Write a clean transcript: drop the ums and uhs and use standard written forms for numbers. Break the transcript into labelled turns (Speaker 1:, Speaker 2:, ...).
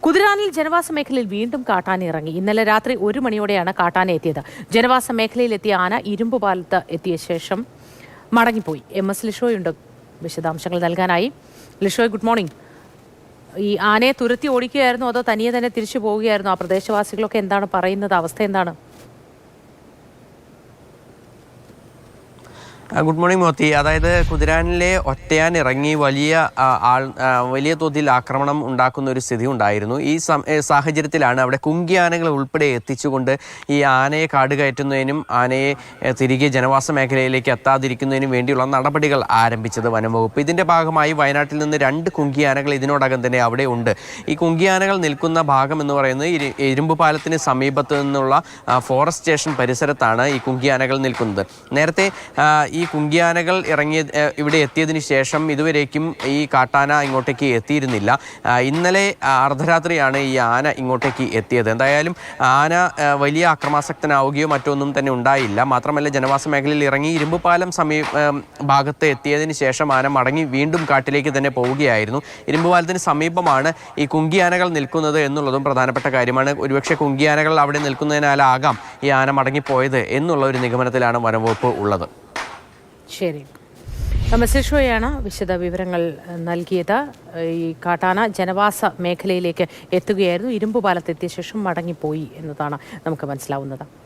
Speaker 1: കുതിരാനിൽ ജനവാസ മേഖലയിൽ വീണ്ടും കാട്ടാന ഇറങ്ങി. ഇന്നലെ രാത്രി 1 മണിയോടെയാണ് കാട്ടാന എത്തിയത്. ജനവാസ മേഖലയിലെത്തിയ ആന ഇരുമ്പുപാലത്ത് എത്തിയ ശേഷം മടങ്ങിപ്പോയി. MS ലിഷോയുണ്ട് വിശദാംശങ്ങൾ നൽകാനായി. Lishoy, good morning. ഈ ആനയെ തുരത്തി ഓടിക്കുകയായിരുന്നു അതോ തനിയെ തന്നെ തിരിച്ചു പോവുകയായിരുന്നു? ആ പ്രദേശവാസികളൊക്കെ എന്താണ് പറയുന്നത്? അവസ്ഥ എന്താണ്?
Speaker 2: Good morning Mothi. അതായത് കുതിരാനിലെ ഒറ്റയാൻ ഇറങ്ങി വലിയ തോതിൽ ആക്രമണം ഉണ്ടാക്കുന്ന ഒരു സ്ഥിതി ഉണ്ടായിരുന്നു. ഈ സാഹചര്യത്തിലാണ് അവിടെ കുങ്കിയാനകൾ ഉൾപ്പെടെ എത്തിച്ചുകൊണ്ട് ഈ ആനയെ കാടുകയറ്റുന്നതിനും ആനയെ തിരികെ ജനവാസ മേഖലയിലേക്ക് എത്താതിരിക്കുന്നതിനും വേണ്ടിയുള്ള നടപടികൾ ആരംഭിച്ചത് വനംവകുപ്പ്. ഇതിൻ്റെ ഭാഗമായി വയനാട്ടിൽ നിന്ന് 2 കുങ്കിയാനകൾ ഇതിനോടകം തന്നെ അവിടെ ഉണ്ട്. ഈ കുങ്കിയാനകൾ നിൽക്കുന്ന ഭാഗം എന്ന് പറയുന്നത് ഇരുമ്പ് പാലത്തിന് സമീപത്ത് നിന്നുള്ള ഫോറസ്റ്റ് സ്റ്റേഷൻ പരിസരത്താണ് ഈ കുങ്കിയാനകൾ നിൽക്കുന്നത്. നേരത്തെ ഈ കുങ്കിയാനകൾ ഇവിടെ എത്തിയതിന് ശേഷം ഇതുവരേക്കും ഈ കാട്ടാന ഇങ്ങോട്ടേക്ക് എത്തിയിരുന്നില്ല. ഇന്നലെ അർദ്ധരാത്രിയാണ് ഈ ആന ഇങ്ങോട്ടേക്ക് എത്തിയത്. എന്തായാലും ആന വലിയ അക്രമാസക്തനാവുകയോ മറ്റൊന്നും തന്നെ ഉണ്ടായില്ല. മാത്രമല്ല, ജനവാസ മേഖലയിൽ ഇറങ്ങി ഇരുമ്പുപാലം ഭാഗത്ത് എത്തിയതിന് ശേഷം ആന മടങ്ങി വീണ്ടും കാട്ടിലേക്ക് തന്നെ പോവുകയായിരുന്നു. ഇരുമ്പുപാലത്തിന് സമീപമാണ് ഈ കുങ്കിയാനകൾ നിൽക്കുന്നത് എന്നുള്ളതും പ്രധാനപ്പെട്ട കാര്യമാണ്. ഒരുപക്ഷെ കുങ്കിയാനകൾ അവിടെ നിൽക്കുന്നതിനാലാകാം ഈ ആന മടങ്ങിപ്പോയത് എന്നുള്ള ഒരു നിഗമനത്തിലാണ് വനംവകുപ്പ് ഉള്ളത്.
Speaker 1: ശരി, MS ലിഷോയാണ് വിശദ വിവരങ്ങൾ നൽകിയത്. ഈ കാട്ടാന ജനവാസ മേഖലയിലേക്ക് എത്തുകയായിരുന്നു. ഇരുമ്പുപാലത്തെത്തിയ ശേഷം മടങ്ങിപ്പോയി എന്നതാണ് നമുക്ക് മനസ്സിലാവുന്നത്.